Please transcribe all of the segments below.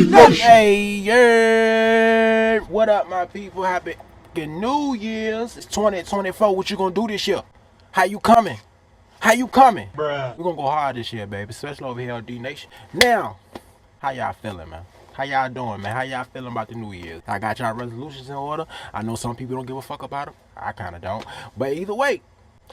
Nation. Hey, yeah. What up, my people? Happy New Year's. It's 2024. What you gonna do this year? How you coming? How you coming? Bruh. We're gonna go hard this year, baby. Especially over here on D Nation. Now, how y'all feeling, man? How y'all doing, man? How y'all feeling about the New Year's? I got y'all resolutions in order. I know some people don't give a fuck about them. I kind of don't. But either way,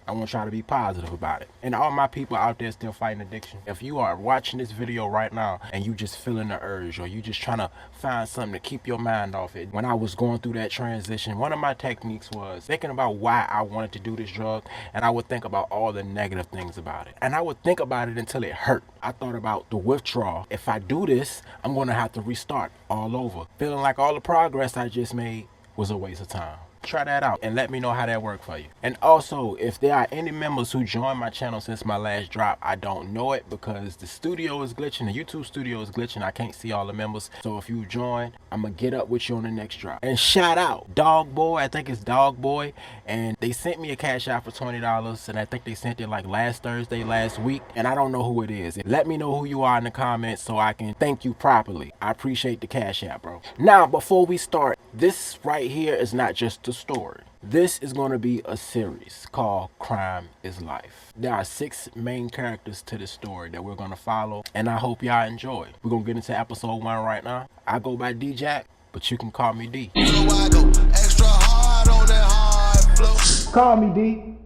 I want y'all to be positive about it. And all my people out there still fighting addiction, if you are watching this video right now and you just feeling the urge, or you just trying to find something to keep your mind off it. When I was going through that transition, one of my techniques was thinking about why I wanted to do this drug, and I would think about all the negative things about it. And I would think about it until it hurt. I thought about the withdrawal. If I do this, I'm gonna have to restart all over. Feeling like all the progress I just made was a waste of time. Try that out and let me know how that worked for you. And also, if there are any members who joined my channel since my last drop, I don't know it because the studio is glitching, the YouTube studio is glitching. I can't see all the members. So if you join, I'm gonna get up with you on the next drop. And shout out Dog Boy, I think it's Dog Boy, and they sent me a cash out for $20, and I think they sent it like last Thursday, last week, and I don't know who it is. Let me know who you are in the comments so I can thank you properly. I appreciate the cash out, bro. Now, before we start, this right here is not just a story. This is going to be a series called Crime is Life. There are 6 main characters to this story that we're going to follow, and I hope y'all enjoy. We're going to get into episode 1 right now. I go by D-Jack, but you can call me D. So I go extra hard on that hard flow. Call me D.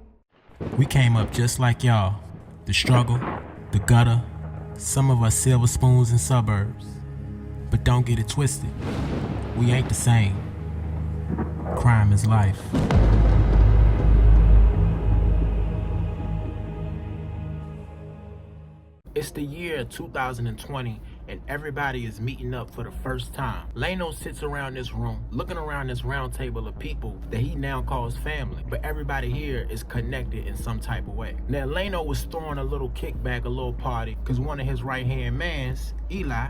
We came up just like y'all. The struggle, the gutter, some of us silver spoons in suburbs. But don't get it twisted. We ain't the same. Crime is life. It's the year 2020 and everybody is meeting up for the first time. Leno sits around this room, looking around this round table of people that he now calls family. But everybody here is connected in some type of way. Now Leno was throwing a little kickback, a little party, because one of his right-hand mans, Eli,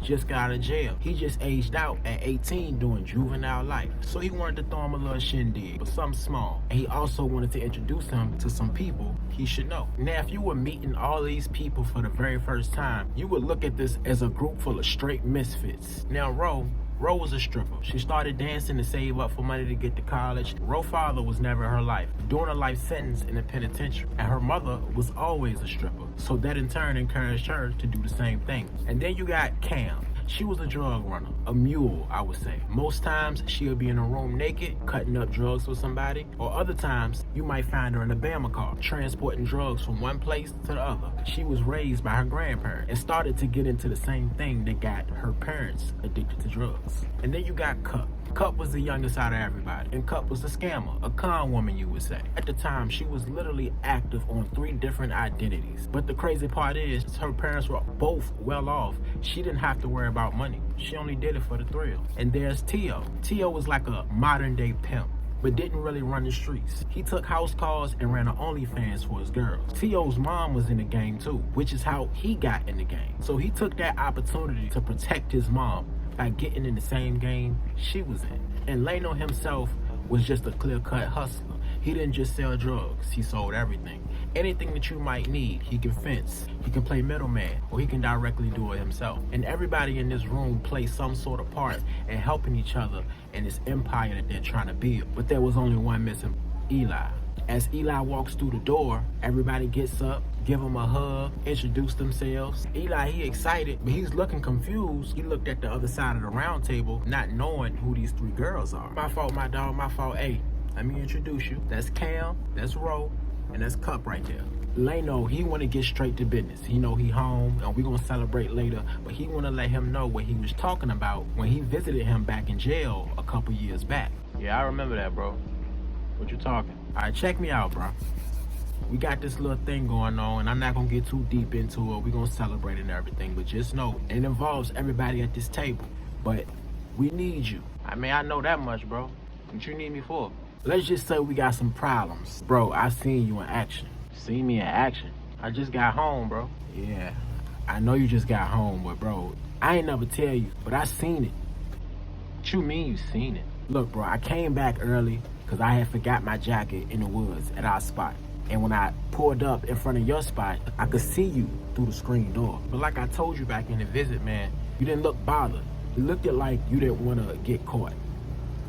just got out of jail. He just aged out at 18 doing juvenile life. So he wanted to throw him a little shindig, but something small. And he also wanted to introduce him to some people he should know. Now, if you were meeting all these people for the very first time, you would look at this as a group full of straight misfits. Now, Ro was a stripper. She started dancing to save up for money to get to college. Ro's father was never in her life, doing a life sentence in a penitentiary. And her mother was always a stripper. So that in turn encouraged her to do the same thing. And then you got Cam. She was a drug runner, a mule, I would say. Most times she'll be in a room naked, cutting up drugs for somebody, or other times you might find her in a Bama car, transporting drugs from one place to the other. She was raised by her grandparents and started to get into the same thing that got her parents addicted to drugs. And then you got Cup. Cup was the youngest out of everybody, and Cup was a scammer, a con woman, you would say. At the time, she was literally active on 3 different identities. But the crazy part is, her parents were both well off. She didn't have to worry about money. She only did it for the thrill. And there's Tio. Tio was like a modern day pimp, but didn't really run the streets. He took house calls and ran an OnlyFans for his girls. Tio's mom was in the game too, which is how he got in the game. So he took that opportunity to protect his mom by getting in the same game she was in. And Leno himself was just a clear-cut hustler. He didn't just sell drugs, he sold everything. Anything that you might need, he can fence, he can play middleman, or he can directly do it himself. And everybody in this room plays some sort of part in helping each other in this empire that they're trying to build. But there was only one missing, Eli. As Eli walks through the door, everybody gets up, give him a hug, introduce themselves. Eli, he excited, but he's looking confused. He looked at the other side of the round table, not knowing who these 3 girls are. My fault, my dog, my fault. Hey, let me introduce you. That's Cam, that's Ro, and that's Cup right there. Leno, he want to get straight to business. He know he home, and we gonna celebrate later, but he want to let him know what he was talking about when he visited him back in jail a couple years back. Yeah, I remember that, bro. What you talking? All right, check me out, bro. We got this little thing going on, and I'm not gonna get too deep into it. We're gonna celebrate and everything, but just know it involves everybody at this table. But we need you. I mean, I know that much, bro. What you need me for? Let's just say we got some problems. Bro, I seen you in action. Seen me in action? I just got home, bro. Yeah, I know you just got home, but bro, I ain't never tell you, but I seen it. What you mean you seen it? Look, bro, I came back early because I had forgot my jacket in the woods at our spot. And when I pulled up in front of your spot, I could see you through the screen door. But like I told you back in the visit, man, you didn't look bothered. It looked like you didn't want to get caught,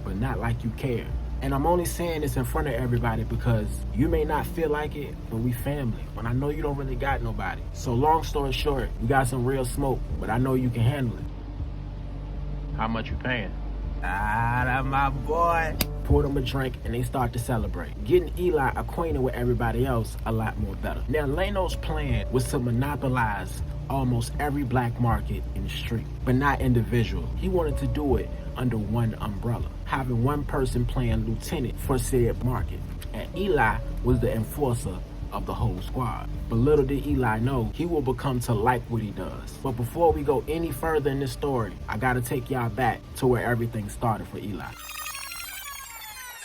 but not like you cared. And I'm only saying this in front of everybody because you may not feel like it, but we family. But I know you don't really got nobody. So long story short, you got some real smoke, but I know you can handle it. How much you paying? That's my boy. Poured him a drink and they start to celebrate, getting Eli acquainted with everybody else a lot more better. Now, Leno's plan was to monopolize almost every black market in the street, but not individual. He wanted to do it under one umbrella, having one person playing lieutenant for said market. And Eli was the enforcer of the whole squad. But little did Eli know, he will become to like what he does. But before we go any further in this story, I gotta take y'all back to where everything started for Eli.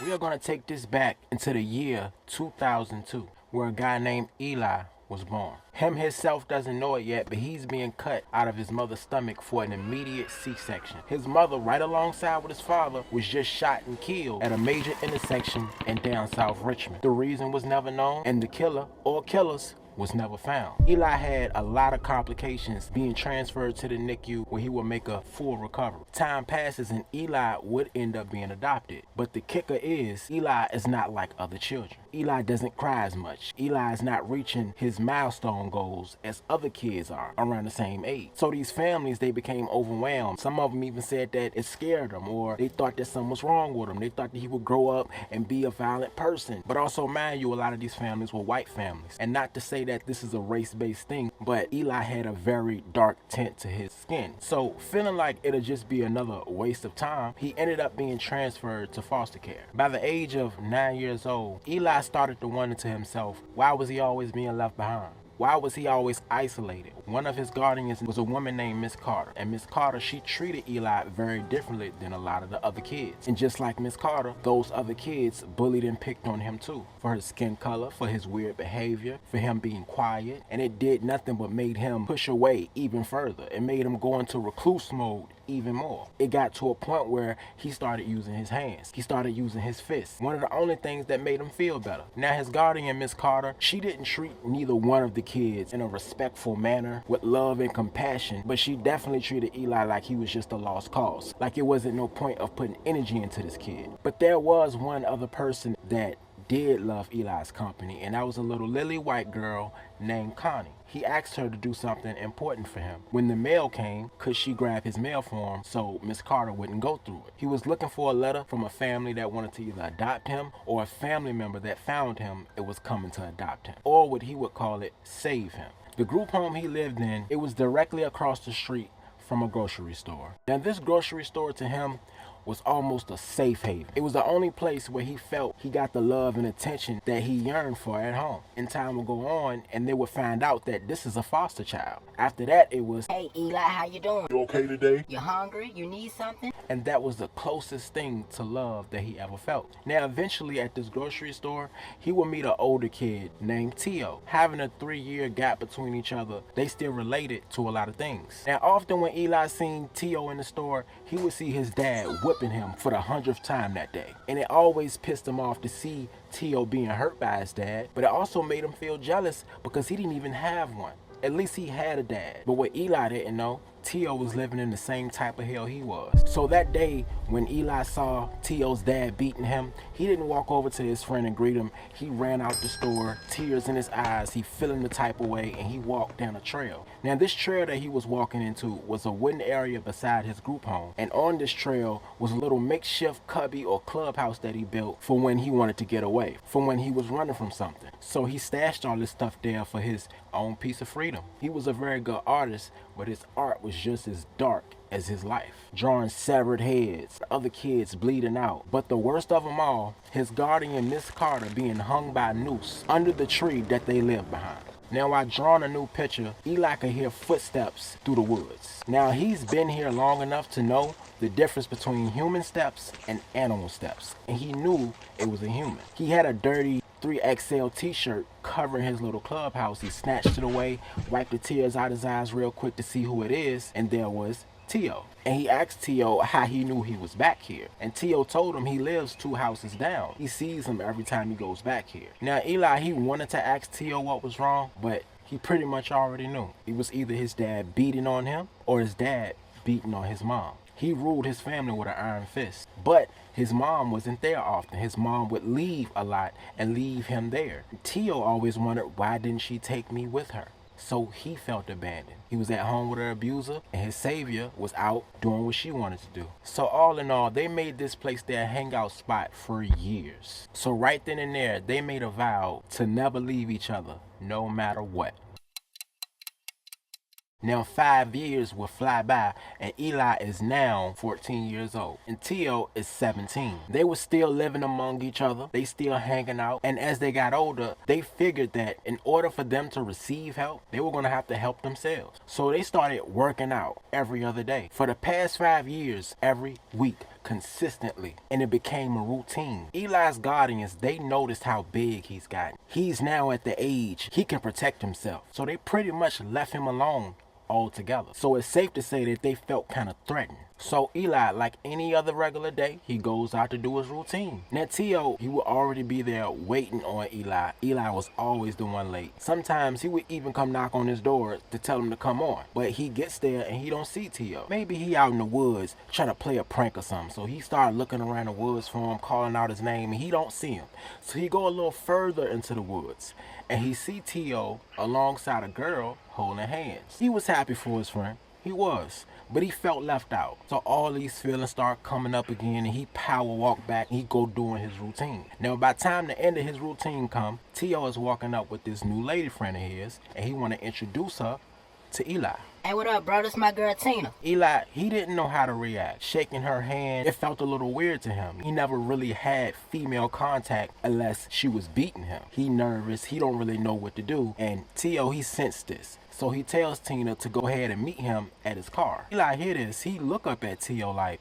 We are gonna take this back into the year 2002, where a guy named Eli was born. Him himself doesn't know it yet, but he's being cut out of his mother's stomach for an immediate C-section. His mother, right alongside with his father, was just shot and killed at a major intersection in down south Richmond. The reason was never known, and the killer or killers was never found. Eli had a lot of complications, being transferred to the NICU where he would make a full recovery. Time passes and Eli would end up being adopted. But the kicker is, Eli is not like other children. Eli doesn't cry as much. Eli is not reaching his milestone goals as other kids are around the same age. So these families, they became overwhelmed. Some of them even said that it scared them, or they thought that something was wrong with him. They thought that he would grow up and be a violent person. But also, mind you, a lot of these families were white families. And not to say that this is a race-based thing, but Eli had a very dark tint to his skin. So feeling like it'll just be another waste of time, he ended up being transferred to foster care. By the age of 9 years old, Eli started to wonder to himself, why was he always being left behind? Why was he always isolated? One of his guardians was a woman named Miss Carter. And Miss Carter, she treated Eli very differently than a lot of the other kids. And just like Miss Carter, those other kids bullied and picked on him too. For his skin color, for his weird behavior, for him being quiet. And it did nothing but made him push away even further. It made him go into recluse mode even more. It got to a point where he started using his hands. He started using his fists. One of the only things that made him feel better. Now his guardian, Miss Carter, she didn't treat neither one of the kids in a respectful manner with love and compassion, but she definitely treated Eli like he was just a lost cause. Like it wasn't no point of putting energy into this kid. But there was one other person that did love Eli's company, and that was a little lily white girl named Connie. He asked her to do something important for him. When the mail came, could she grab his mail for him so Miss Carter wouldn't go through it? He was looking for a letter from a family that wanted to either adopt him, or a family member that found him and was coming to adopt him, or what he would call it, save him. The group home he lived in, it was directly across the street from a grocery store. Now this grocery store to him was almost a safe haven. It was the only place where he felt he got the love and attention that he yearned for at home. And time would go on and they would find out that this is a foster child. After that, it was, "Hey Eli, how you doing? You okay today? You hungry? You need something?" and that was the closest thing to love that he ever felt. Now eventually at this grocery store, he would meet an older kid named Tio. Having a 3-year gap between each other, they still related to a lot of things. Now often when Eli seen Tio in the store, he would see his dad whipping him for the 100th time that day. And it always pissed him off to see Tio being hurt by his dad, but it also made him feel jealous because he didn't even have one. At least he had a dad. But what Eli didn't know, Tio was living in the same type of hell he was. So that day, when Eli saw Tio's dad beating him, he didn't walk over to his friend and greet him. He ran out the store, tears in his eyes, he feeling the type of way, and he walked down a trail. Now this trail that he was walking into was a wooden area beside his group home. And on this trail was a little makeshift cubby or clubhouse that he built for when he wanted to get away, for when he was running from something. So he stashed all this stuff there for his own piece of freedom. He was a very good artist, but his art was just as dark as his life, drawing severed heads, other kids bleeding out. But the worst of them all, his guardian Miss Carter being hung by a noose under the tree that they lived behind. Now while drawing a new picture, Eli could hear footsteps through the woods. Now he's been here long enough to know the difference between human steps and animal steps, and he knew it was a human. He had a dirty 3XL t-shirt covering his little clubhouse. He snatched it away, wiped the tears out his eyes real quick to see who it is, and there was Tio. And he asked Tio how he knew he was back here. And Tio told him he lives 2 houses down. He sees him every time he goes back here. Now Eli, he wanted to ask Tio what was wrong, but he pretty much already knew. It was either his dad beating on him or his dad beating on his mom. He ruled his family with an iron fist. But his mom wasn't there often. His mom would leave a lot and leave him there. Tio always wondered, why didn't she take me with her? So he felt abandoned. He was at home with her abuser, and his savior was out doing what she wanted to do. So all in all, they made this place their hangout spot for years. So right then and there, they made a vow to never leave each other, no matter what. Now 5 years will fly by, and Eli is now 14 years old and Tio is 17. They were still living among each other, they still hanging out, and as they got older, they figured that in order for them to receive help, they were going to have to help themselves. So they started working out every other day. For the past 5 years, every week, consistently, and it became a routine. Eli's guardians, they noticed how big he's gotten. He's now at the age he can protect himself. So they pretty much left him alone altogether. So it's safe to say that they felt kind of threatened. So Eli, like any other regular day, he goes out to do his routine. Now Tio, he would already be there waiting on Eli. Eli was always the one late. Sometimes he would even come knock on his door to tell him to come on. But he gets there and he don't see Tio. Maybe he out in the woods trying to play a prank or something. So he started looking around the woods for him, calling out his name, and he don't see him. So he go a little further into the woods and he see Tio alongside a girl holding hands. He was happy for his friend. He was. But he felt left out. So all these feelings start coming up again, and he power walk back and he go doing his routine. Now by the time the end of his routine come, Tio is walking up with this new lady friend of his, and he want to introduce her to Eli. Hey, what up, bro? This my girl Tina. Eli, he didn't know how to react. Shaking her hand, it felt a little weird to him. He never really had female contact unless she was beating him. He nervous, he don't really know what to do, and Tio, he sensed this. So he tells Tina to go ahead and meet him at his car. Eli hear this, he look up at Tio like,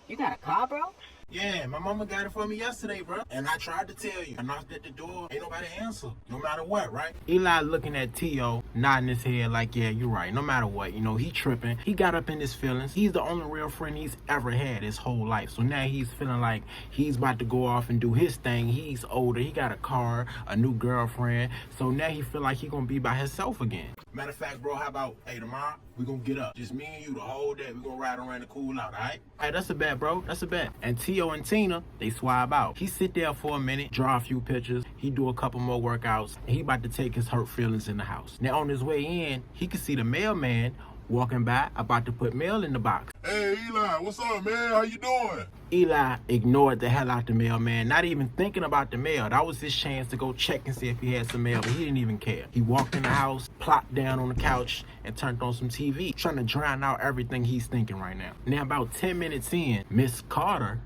You got a car, bro? yeah, my mama got it for me yesterday, bro. And I tried to tell you. I knocked at the door. Ain't nobody answer. No matter what, right? Eli looking at Tio, nodding his head like, yeah, you're right. No matter what, you know, he tripping. He got up in his feelings. He's the only real friend he's ever had his whole life. So now he's feeling like he's about to go off and do his thing. He's older. He got a car, a new girlfriend. So now he feel like he gonna be by himself again. Matter of fact, bro, how about, hey, tomorrow, we gonna get up. Just me and you the whole day. We gonna ride around and cool out, all right? All right, that's a bet, bro. That's a bet. And Tio and Tina, they swab out. He sit there for a minute, draw a few pictures. He do a couple more workouts. And he about to take his hurt feelings in the house. Now, on his way in, he can see the mailman walking by, about to put mail in the box. Hey, Eli, what's up, man? How you doing? Eli ignored the hell out the mailman, not even thinking about the mail. That was his chance to go check and see if he had some mail, but he didn't even care. He walked in the house, plopped down on the couch, and turned on some TV, trying to drown out everything he's thinking right now. Now, about 10 minutes in, Miss Carter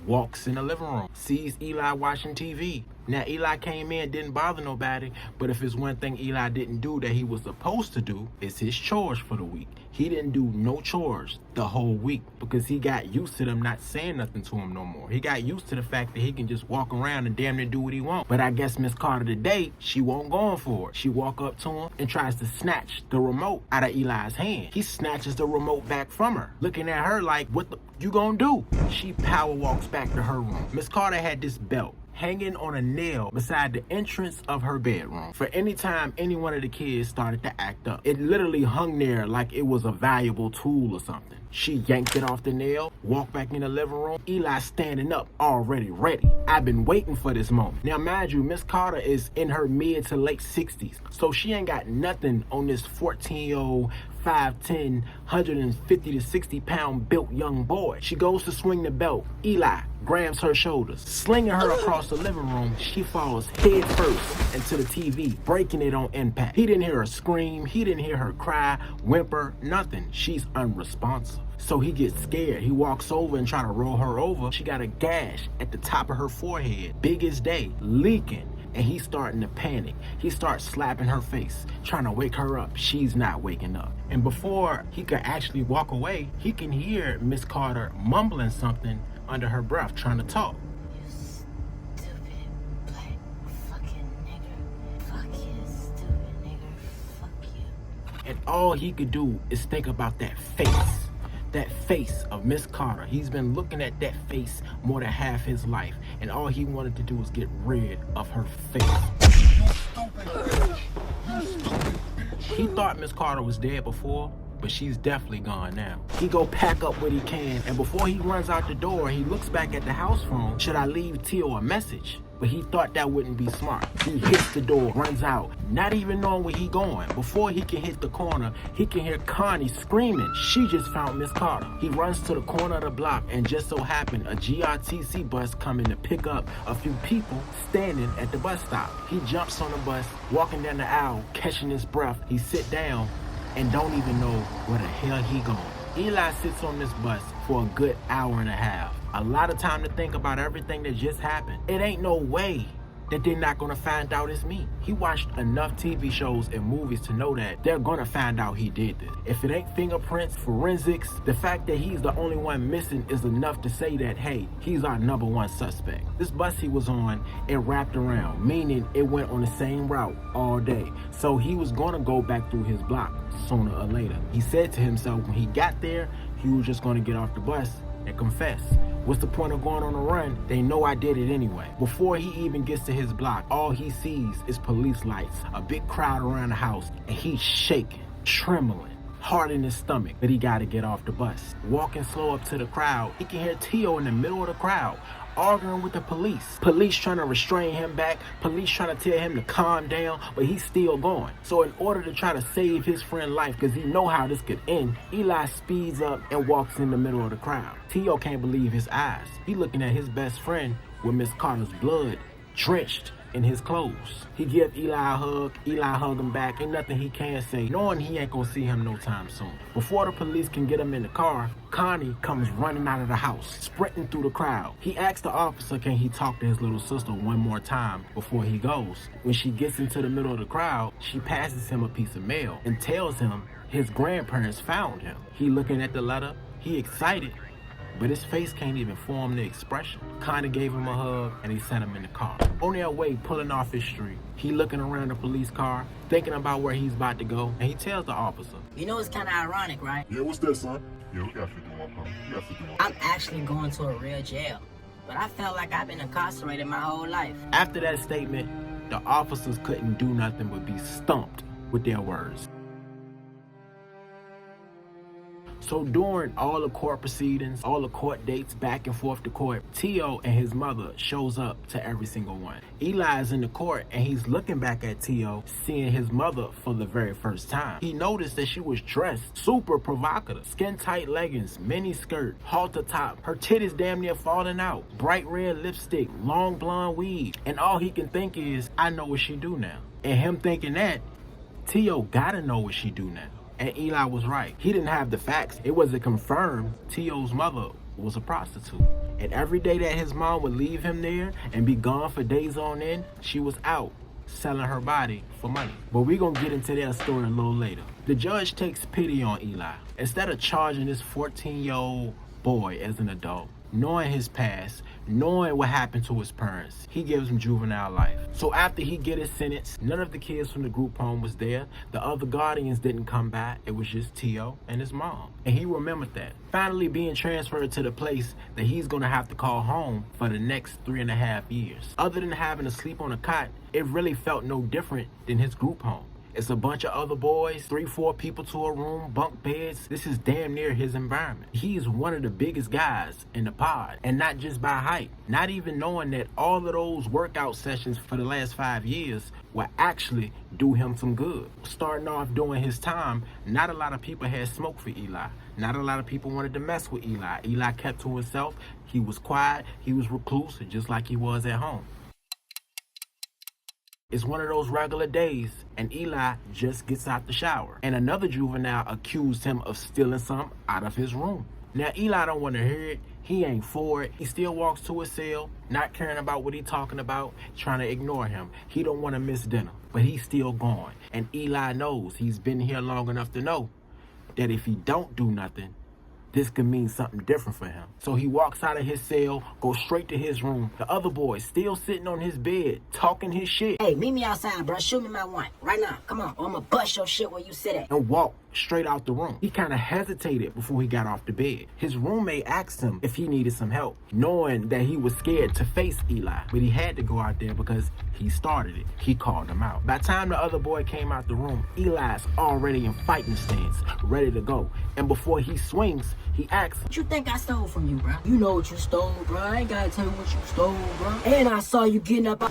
walks in the living room, sees Eli watching TV. Now, Eli came in, didn't bother nobody, but if it's one thing Eli didn't do that he was supposed to do, it's his chores for the week. He didn't do no chores the whole week because he got used to them not saying nothing to him no more. He got used to the fact that he can just walk around and damn near do what he wants. But I guess Miss Carter today, she won't go for it. She walk up to him and tries to snatch the remote out of Eli's hand. He snatches the remote back from her, looking at her like, what the you gonna do? She power walks back to her room. Miss Carter had this belt hanging on a nail beside the entrance of her bedroom for any time any one of the kids started to act up. It literally hung there like it was a valuable tool or something. She yanked it off the nail, walked back in the living room. Eli standing up, already ready. I've been waiting for this moment. Now, mind you, Miss Carter is in her mid to late 60s, so she ain't got nothing on this 14-year-old, 5'10", 150 to 60 pound built young boy. She goes to swing the belt. Eli grabs her shoulders, slinging her across the living room. She falls head first into the TV, breaking it on impact. He didn't hear her scream. He didn't hear her cry, whimper, nothing. She's unresponsive. So he gets scared. He walks over and try to roll her over. She got a gash at the top of her forehead, big as day, leaking. And he's starting to panic. He starts slapping her face, trying to wake her up. She's not waking up. And before he could actually walk away, he can hear Miss Carter mumbling something under her breath, trying to talk. You stupid black fucking nigger. Fuck you, stupid nigger. Fuck you. And all he could do is think about that face. That face of Miss Carter. He's been looking at that face more than half his life, and all he wanted to do was get rid of her face. He thought Miss Carter was dead before, but she's definitely gone now. He go pack up what he can, and before he runs out the door, he looks back at the house phone. Should I leave Tio a message? But he thought that wouldn't be smart. He hits the door, runs out, not even knowing where he going. Before he can hit the corner, he can hear Connie screaming, she just found Miss Carter. He runs to the corner of the block, and just so happened a GRTC bus coming to pick up a few people standing at the bus stop. He jumps on the bus, walking down the aisle, catching his breath. He sit down and don't even know where the hell he going. Eli sits on this bus for a good hour and a half. A lot of time to think about everything that just happened. It ain't no way that they're not gonna find out it's me. He watched enough TV shows and movies to know that they're gonna find out he did this. If it ain't fingerprints, forensics, the fact that he's the only one missing is enough to say that, hey, he's our #1 suspect. This bus he was on, it wrapped around, meaning it went on the same route all day. So he was gonna go back through his block sooner or later. He said to himself when he got there, he was just gonna get off the bus and confess. What's the point of going on a run? They know I did it anyway. Before he even gets to his block, all he sees is police lights, a big crowd around the house, and he's shaking, trembling, hard in his stomach, but he gotta get off the bus. Walking slow up to the crowd, he can hear Tio in the middle of the crowd, arguing with the police. Police trying to restrain him back, police trying to tell him to calm down, but he's still going. So in order to try to save his friend's life, because he know how this could end, Eli speeds up and walks in the middle of the crowd. Tio can't believe his eyes. He looking at his best friend with Miss Carter's blood drenched in his clothes. He give Eli a hug, Eli hug him back, ain't nothing he can say, knowing he ain't gonna see him no time soon. Before the police can get him in the car, Connie comes running out of the house, sprinting through the crowd. He asks the officer can he talk to his little sister one more time before he goes. When she gets into the middle of the crowd, she passes him a piece of mail and tells him his grandparents found him. He looking at the letter, he excited, but his face can't even form the expression. Connie gave him a hug and he sent him in the car. On their way, pulling off his street, he looking around the police car, thinking about where he's about to go, and he tells the officer, You know it's kind of ironic, right? Yeah, what's that, son? Yeah, we got 51 coming. We got 51. I'm actually going to a real jail, but I felt like I've been incarcerated my whole life. After that statement, the officers couldn't do nothing but be stumped with their words. So during all the court proceedings, all the court dates back and forth to court, Tio and his mother shows up to every single one. Eli is in the court and he's looking back at Tio, seeing his mother for the very first time. He noticed that she was dressed super provocative. Skin tight leggings, mini skirt, halter top, her titties damn near falling out, bright red lipstick, long blonde weave, and all he can think is, I know what she do now. And him thinking that, Tio gotta know what she do now. And Eli was right. He didn't have the facts. It wasn't confirmed Tio's mother was a prostitute. And every day that his mom would leave him there and be gone for days on end, she was out selling her body for money. But we're gonna get into that story a little later. The judge takes pity on Eli. Instead of charging this 14-year-old boy as an adult, knowing his past, knowing what happened to his parents, he gives him juvenile life. So after he get his sentence, none of the kids from the group home was there. The other guardians didn't come by. It was just Tio and his mom. And he remembered that. Finally being transferred to the place that he's gonna have to call home for the next 3.5 years. Other than having to sleep on a cot, it really felt no different than his group home. It's a bunch of other boys, 3-4 people to a room, bunk beds. This is damn near his environment. He's one of the biggest guys in the pod, and not just by height. Not even knowing that all of those workout sessions for the last 5 years will actually do him some good. Starting off during his time, not a lot of people had smoke for Eli. Not a lot of people wanted to mess with Eli. Eli kept to himself. He was quiet. He was reclusive, just like he was at home. It's one of those regular days, and Eli just gets out the shower. And another juvenile accused him of stealing something out of his room. Now, Eli don't want to hear it. He ain't for it. He still walks to his cell, not caring about what he's talking about, trying to ignore him. He don't want to miss dinner, but he's still gone. And Eli knows, he's been here long enough to know that if he don't do nothing, this could mean something different for him. So he walks out of his cell, goes straight to his room. The other boy's still sitting on his bed, talking his shit. Hey, meet me outside, bro. Shoot me my one. Right now. Come on. Or I'm gonna bust your shit where you sit at. And walk straight out the room. He kind of hesitated before he got off the bed. His roommate asked him if he needed some help, knowing that he was scared to face Eli, but he had to go out there because he started it. He called him out. By the time the other boy came out the room, Eli's already in fighting stance, ready to go. And before he swings, he asks him, What you think I stole from you, bro? You know what you stole, bro. I ain't gotta tell you what you stole, bro. And I saw you getting up.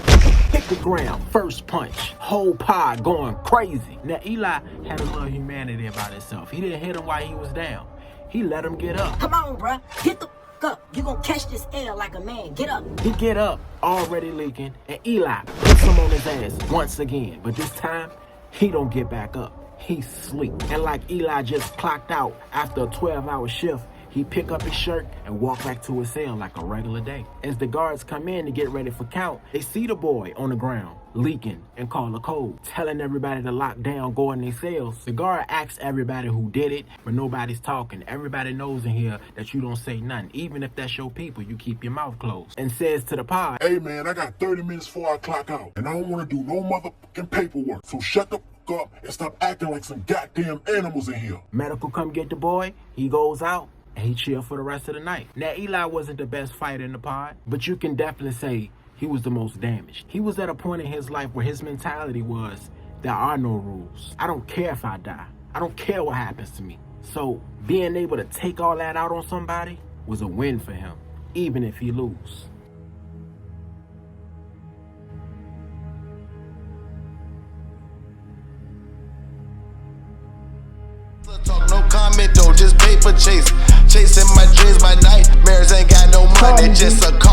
hit the ground, first punch, whole pod going crazy. Now Eli had a little humanity about himself. He didn't hit him while he was down. He let him get up. Come on, bro. Get the up. You gonna catch this L like a man. Get up. He get up, already leaking, and Eli puts him on his ass once again. But this time, he don't get back up. He sleep. And like Eli just clocked out after a 12-hour shift, he pick up his shirt and walk back to his cell like a regular day. As the guards come in to get ready for count, they see the boy on the ground, leaking, and call a code, telling everybody to lock down, go in their cells. The guard asks everybody who did it, but nobody's talking. Everybody knows in here that you don't say nothing. Even if that's your people, you keep your mouth closed. And says to the pod, Hey man, I got 30 minutes before I clock out, and I don't want to do no motherfucking paperwork. So shut the fuck up and stop acting like some goddamn animals in here. medical come get the boy, he goes out, and he chill for the rest of the night. Now, Eli wasn't the best fighter in the pod, but you can definitely say he was the most damaged. He was at a point in his life where his mentality was, there are no rules. I don't care if I die. I don't care what happens to me. So being able to take all that out on somebody was a win for him, even if he lose. Talk, no comment though, just paper chase. Chasing my dreams, my nightmares ain't got no money, just a call.